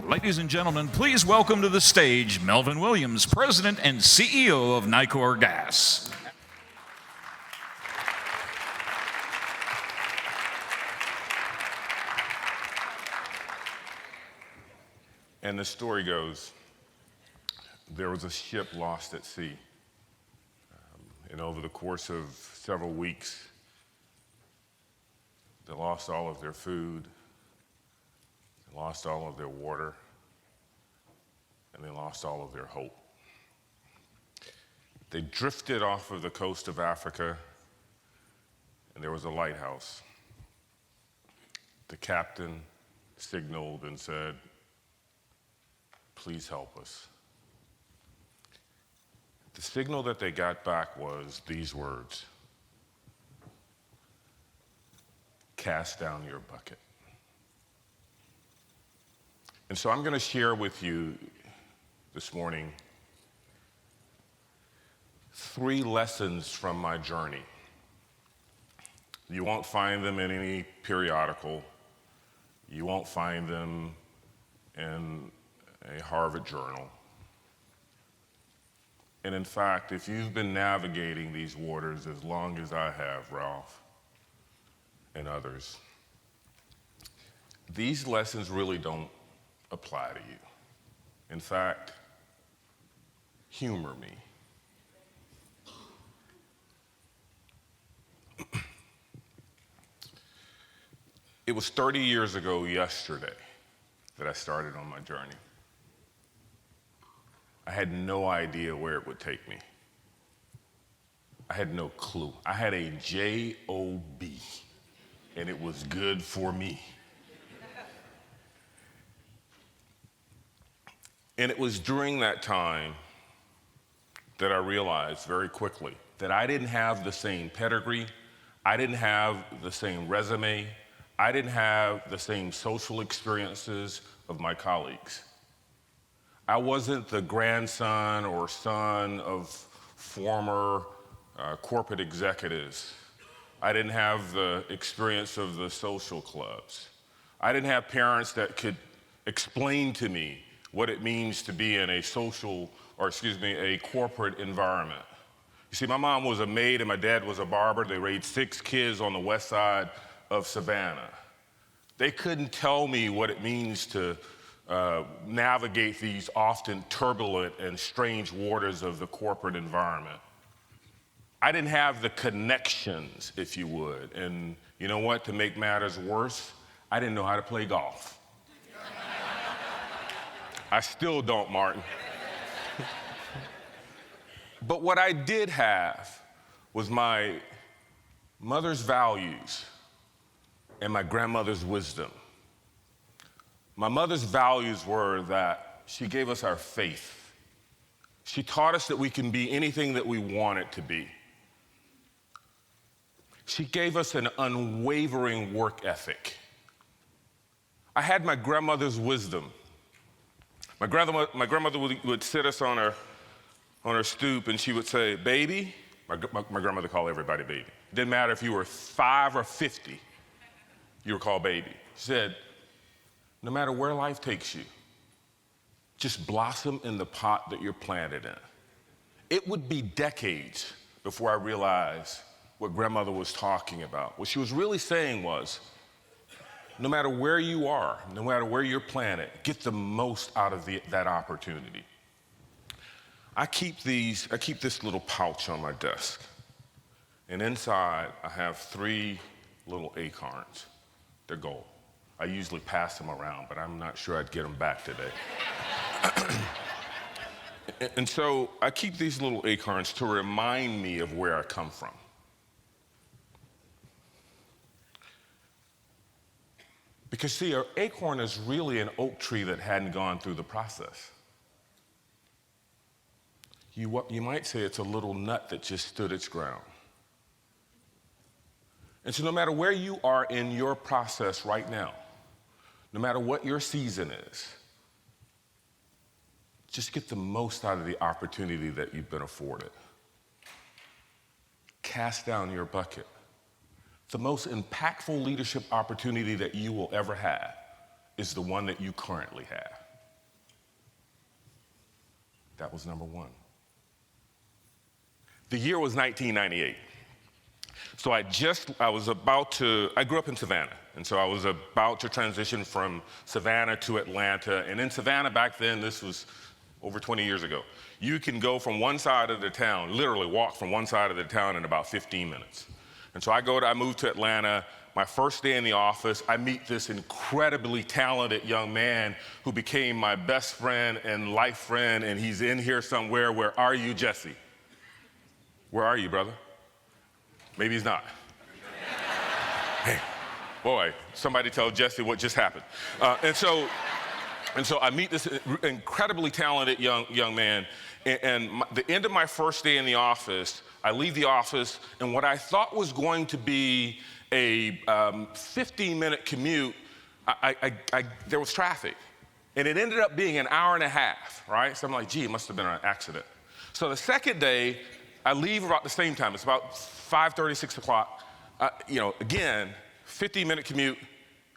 Ladies and gentlemen, please welcome to the stage Melvin Williams, President and CEO of Nicor Gas. And the story goes, there was a ship lost at sea. And over the course of several weeks, they lost all of their food, they lost all of their water, and they lost all of their hope. They drifted off of the coast of Africa, and there was a lighthouse. The captain signaled and said, "Please help us." The signal that they got back was these words: "Cast down your bucket." And so I'm going to share with you this morning 3 lessons from my journey. You won't find them in any periodical. You won't find them in a Harvard journal. And in fact, if you've been navigating these waters as long as I have, Ralph, and others, these lessons really don't apply to you. In fact, humor me. It was 30 years ago yesterday that I started on my journey. I had no idea where it would take me. I had no clue. I had a J-O-B, and it was good for me. And it was during that time that I realized very quickly that I didn't have the same pedigree, I didn't have the same resume, I didn't have the same social experiences of my colleagues. I wasn't the grandson or son of former corporate executives. I didn't have the experience of the social clubs. I didn't have parents that could explain to me what it means to be in a corporate environment. You see, my mom was a maid and my dad was a barber. They raised 6 kids on the west side of Savannah. They couldn't tell me what it means to navigate these often turbulent and strange waters of the corporate environment. I didn't have the connections, if you would. And you know what? To make matters worse, I didn't know how to play golf. I still don't, Martin. But what I did have was my mother's values and my grandmother's wisdom. My mother's values were that she gave us our faith. She taught us that we can be anything that we want it to be. She gave us an unwavering work ethic. I had my grandmother's wisdom. My grandmother would sit us on her stoop and she would say, "Baby," my grandmother called everybody baby. It didn't matter if you were 5 or 50, you were called baby. She said, "No matter where life takes you, just blossom in the pot that you're planted in." It would be decades before I realized what grandmother was talking about. What she was really saying was, no matter where you are, no matter where you're planted, get the most out of that opportunity. I keep this little pouch on my desk, and inside I have 3 little acorns. They're gold. I usually pass them around, but I'm not sure I'd get them back today. And so I keep these little acorns to remind me of where I come from. Because see, an acorn is really an oak tree that hadn't gone through the process. You might say it's a little nut that just stood its ground. And so no matter where you are in your process right now, no matter what your season is, just get the most out of the opportunity that you've been afforded. Cast down your bucket. The most impactful leadership opportunity that you will ever have is the one that you currently have. That was number one. The year was 1998. So I grew up in Savannah, and so I was about to transition from Savannah to Atlanta. And in Savannah back then, this was over 20 years ago, you can go from one side of the town, literally walk from one side of the town in about 15 minutes. And so I moved to Atlanta. My first day in the office, I meet this incredibly talented young man who became my best friend and life friend, and he's in here somewhere. Where are you, Jesse? Where are you, brother? Maybe he's not. Hey, boy, somebody tell Jesse what just happened. And so I meet this incredibly talented young man, and the end of my first day in the office, I leave the office, and what I thought was going to be a 15-minute commute, there was traffic, and it ended up being an hour and a half, right? So I'm like, gee, it must have been an accident. So the second day, I leave about the same time. It's about 5:30, 6 o'clock. Again, 15-minute commute,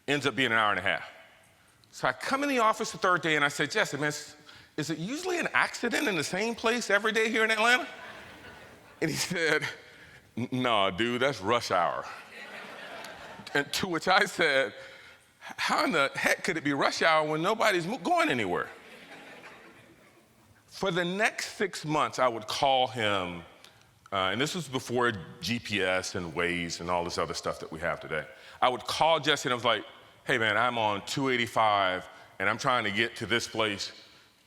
ends up being an hour and a half. So I come in the office the third day and I said, Jesse, man, is it usually an accident in the same place every day here in Atlanta? And he said, no, dude, that's rush hour. And to which I said, how in the heck could it be rush hour when nobody's going anywhere? For the next 6 months, I would call him, and this was before GPS and Waze and all this other stuff that we have today. I would call Jesse and I was like, hey man, I'm on 285 and I'm trying to get to this place.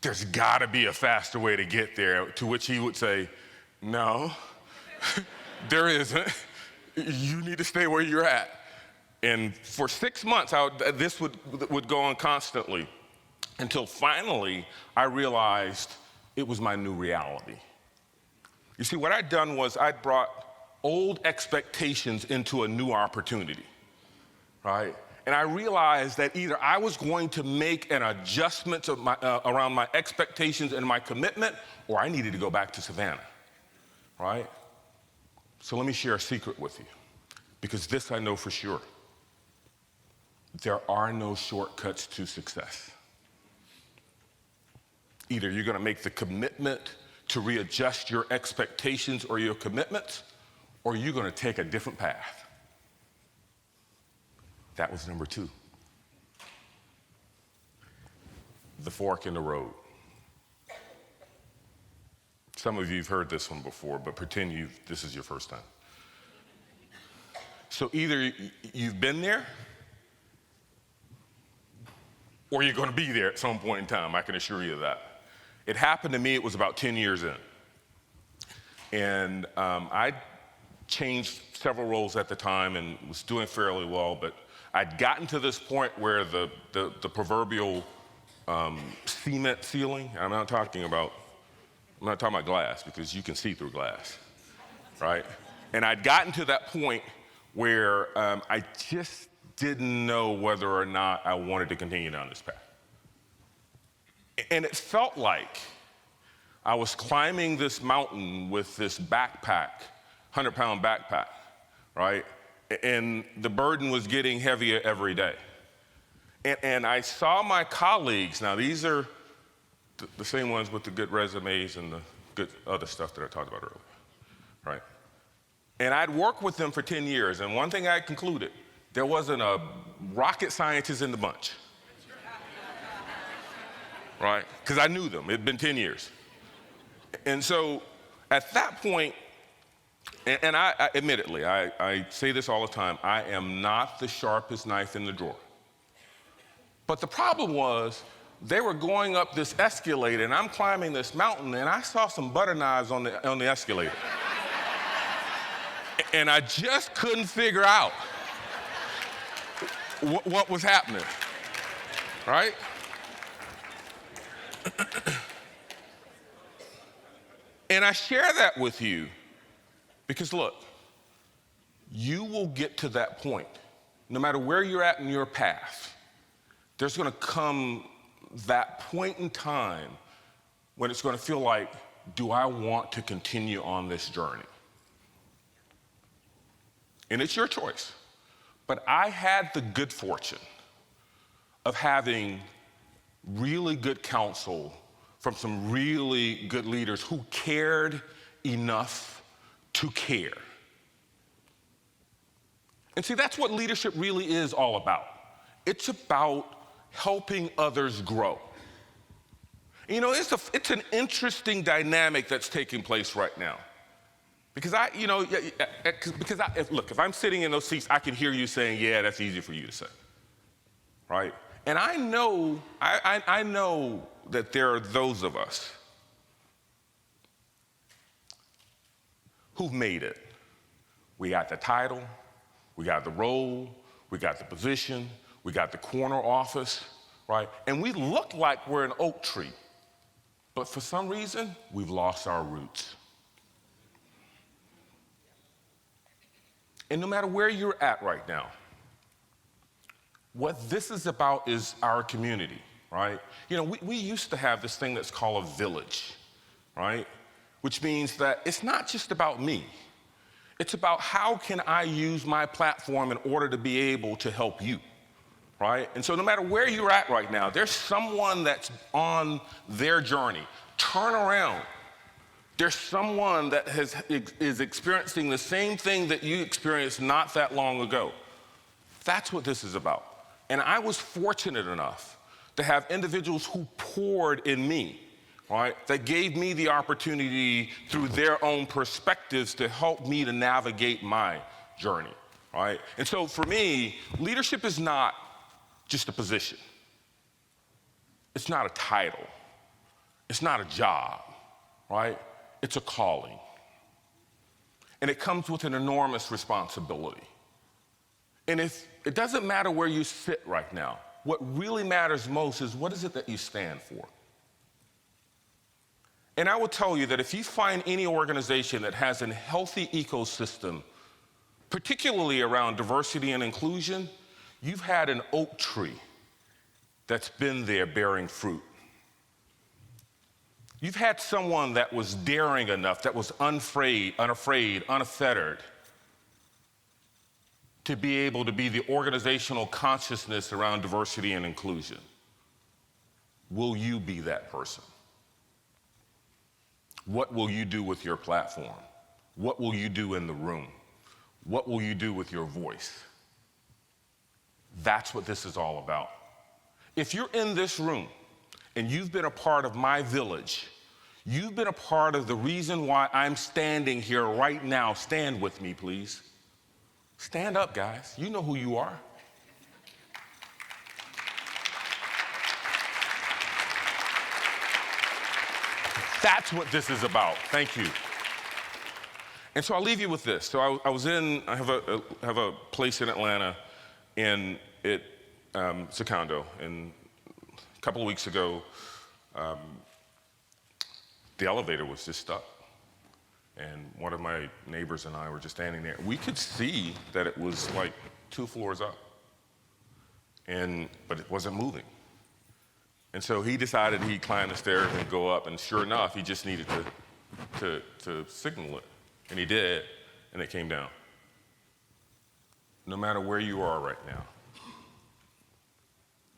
There's gotta be a faster way to get there. To which he would say, no, there isn't. You need to stay where you're at. And for 6 months, this would go on constantly until finally I realized it was my new reality. You see, what I'd done was I'd brought old expectations into a new opportunity, right? And I realized that either I was going to make an adjustment around my expectations and my commitment, or I needed to go back to Savannah, right? So let me share a secret with you, because this I know for sure. There are no shortcuts to success. Either you're gonna make the commitment to readjust your expectations or your commitments, or you're gonna take a different path. That was number two. The fork in the road. Some of you have heard this one before, but pretend this is your first time. So either you've been there, or you're gonna be there at some point in time, I can assure you of that. It happened to me, it was about 10 years in. And I changed several roles at the time and was doing fairly well, but I'd gotten to this point where the proverbial cement ceiling, I'm not talking about glass, because you can see through glass, right? And I'd gotten to that point where I just didn't know whether or not I wanted to continue down this path. And it felt like I was climbing this mountain with this backpack, 100-pound backpack, right? And the burden was getting heavier every day. And I saw my colleagues, now these are the same ones with the good resumes and the good other stuff that I talked about earlier, right? And I'd worked with them for 10 years, and one thing I concluded, there wasn't a rocket scientist in the bunch, right? Because I knew them, it'd been 10 years. And so at that point, and I admittedly, I say this all the time, I am not the sharpest knife in the drawer. But the problem was, they were going up this escalator, and I'm climbing this mountain, and I saw some butter knives on the escalator. And I just couldn't figure out what was happening, right? And I share that with you because, look, you will get to that point. No matter where you're at in your path, there's gonna come that point in time when it's gonna feel like, do I want to continue on this journey? And it's your choice. But I had the good fortune of having really good counsel from some really good leaders who cared enough to care. And see, that's what leadership really is all about. It's about helping others grow. You know, it's an interesting dynamic that's taking place right now. Because if I'm sitting in those seats, I can hear you saying, yeah, that's easy for you to say, right? And I know that there are those of us who've made it. We got the title, we got the role, we got the position, we got the corner office, right? And we look like we're an oak tree. But for some reason, we've lost our roots. And no matter where you're at right now, what this is about is our community, right? You know, we used to have this thing that's called a village, right? Which means that it's not just about me. It's about how can I use my platform in order to be able to help you, right? And so no matter where you're at right now, there's someone that's on their journey. Turn around. There's someone that is experiencing the same thing that you experienced not that long ago. That's what this is about. And I was fortunate enough to have individuals who poured in me, right, that gave me the opportunity through their own perspectives to help me to navigate my journey, right? And so for me, leadership is not just a position. It's not a title. It's not a job, right? It's a calling. And it comes with an enormous responsibility. And it doesn't matter where you sit right now. What really matters most is what is it that you stand for? And I will tell you that if you find any organization that has a healthy ecosystem, particularly around diversity and inclusion, you've had an oak tree that's been there bearing fruit. You've had someone that was daring enough, that was unafraid, unfettered, to be able to be the organizational consciousness around diversity and inclusion. Will you be that person? What will you do with your platform? What will you do in the room? What will you do with your voice? That's what this is all about. If you're in this room and you've been a part of my village, you've been a part of the reason why I'm standing here right now. Stand with me, please. Stand up, guys. You know who you are. That's what this is about. Thank you. And so I'll leave you with this. So I have a place in Atlanta, and it's a condo. And a couple of weeks ago, the elevator was just stuck. And one of my neighbors and I were just standing there. We could see that it was like 2 floors up, but it wasn't moving. And so he decided he'd climb the stairs and go up, and sure enough, he just needed to signal it. And he did, and it came down. No matter where you are right now,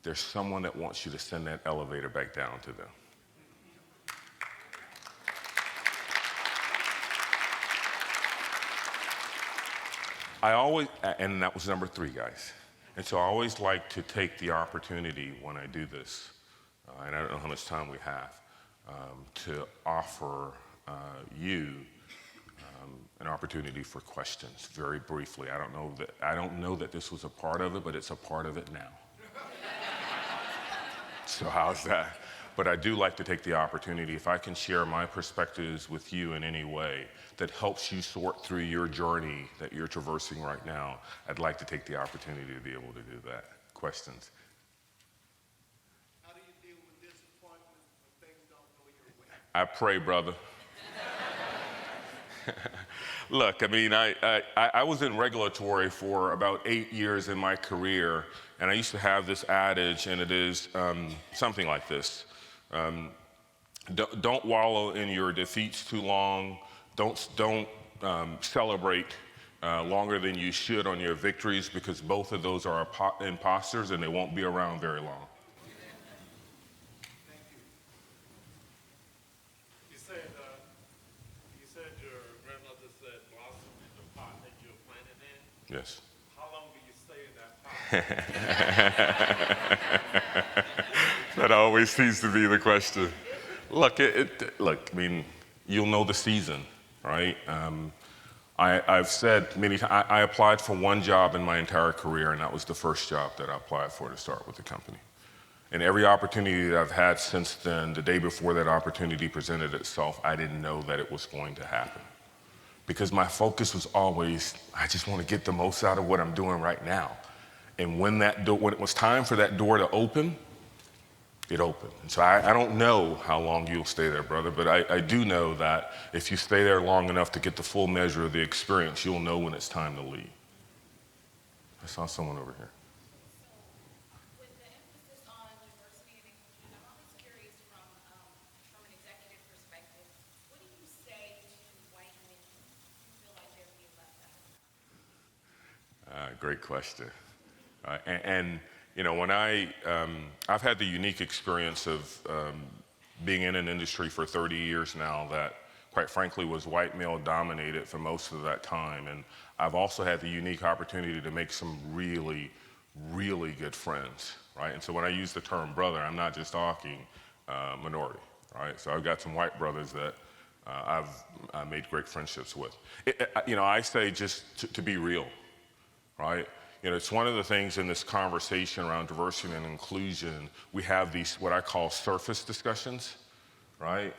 there's someone that wants you to send that elevator back down to them. And that was number 3, guys. And so I always like to take the opportunity when I do this, and I don't know how much time we have, to offer you an opportunity for questions, very briefly. I don't know that this was a part of it, but it's a part of it now. So how's that? But I do like to take the opportunity, if I can share my perspectives with you in any way that helps you sort through your journey that you're traversing right now, I'd like to take the opportunity to be able to do that. Questions? How do you deal with disappointment when things don't go your way? I pray, brother. Look, I mean, I was in regulatory for about 8 years in my career, and I used to have this adage, and it is something like this. Don't wallow in your defeats too long. Don't celebrate longer than you should on your victories, because both of those are imposters and they won't be around very long. Yes. How long do you stay in that power? That always seems to be the question. Look, look. I mean, you'll know the season, right? I've said many times. I applied for one job in my entire career, and that was the first job that I applied for to start with the company. And every opportunity that I've had since then, the day before that opportunity presented itself, I didn't know that it was going to happen. Because my focus was always, I just want to get the most out of what I'm doing right now. And when it was time for that door to open, it opened. And so I don't know how long you'll stay there, brother, but I do know that if you stay there long enough to get the full measure of the experience, you'll know when it's time to leave. I saw someone over here. With the emphasis on diversity and inclusion, I'm always curious from an executive perspective, what do you say to white men who feel like they're being left out? Great question. And you know, when I've had the unique experience of being in an industry for 30 years now that, quite frankly, was white male dominated for most of that time. And I've also had the unique opportunity to make some really, really good friends, right? And so when I use the term brother, I'm not just talking minority, right? So I've got some white brothers that I've made great friendships with. You know, I say just to be real, right? You know, it's one of the things in this conversation around diversity and inclusion, we have these, what I call surface discussions, right?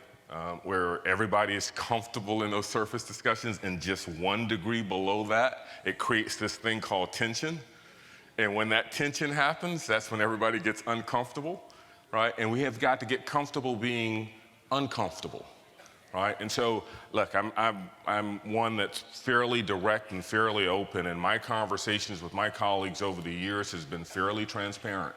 Where everybody is comfortable in those surface discussions, and just 1 degree below that, it creates this thing called tension. And when that tension happens, that's when everybody gets uncomfortable, right? And we have got to get comfortable being uncomfortable. Right? And so, look, I'm one that's fairly direct and fairly open, and my conversations with my colleagues over the years has been fairly transparent,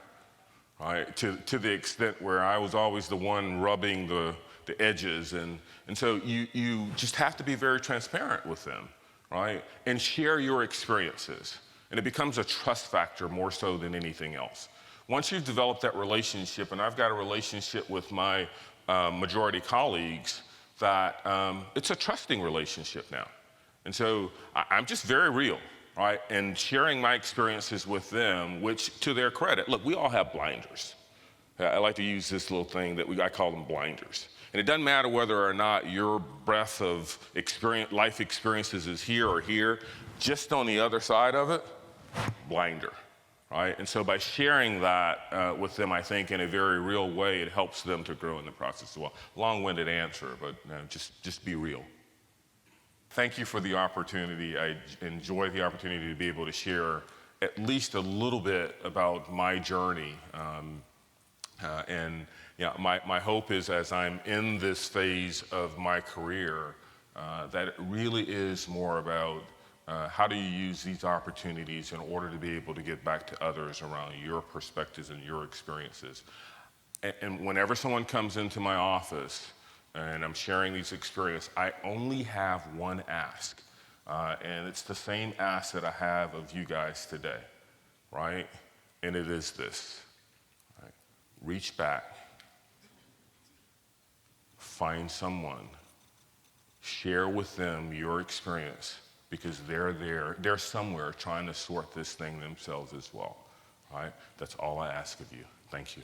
right? To the extent where I was always the one rubbing the edges, and so you just have to be very transparent with them, right? And share your experiences, and it becomes a trust factor more so than anything else. Once you've developed that relationship, and I've got a relationship with my majority colleagues, that it's a trusting relationship now. And so I'm just very real, right? And sharing my experiences with them, which to their credit, look, we all have blinders. I like to use this little thing that I call them blinders. And it doesn't matter whether or not your breadth of life experiences is here or here, just on the other side of it, blinder. Right? And so by sharing that with them, I think in a very real way, it helps them to grow in the process as well. Long-winded answer, but just be real. Thank you for the opportunity. I enjoy the opportunity to be able to share at least a little bit about my journey. And yeah, my hope is, as I'm in this phase of my career, that it really is more about how do you use these opportunities in order to be able to get back to others around your perspectives and your experiences. And whenever someone comes into my office and I'm sharing these experiences, I only have one ask. And it's the same ask that I have of you guys today, right? And it is this, right? Reach back, find someone, share with them your experience, because they're somewhere trying to sort this thing themselves as well, right? That's all I ask of you. Thank you.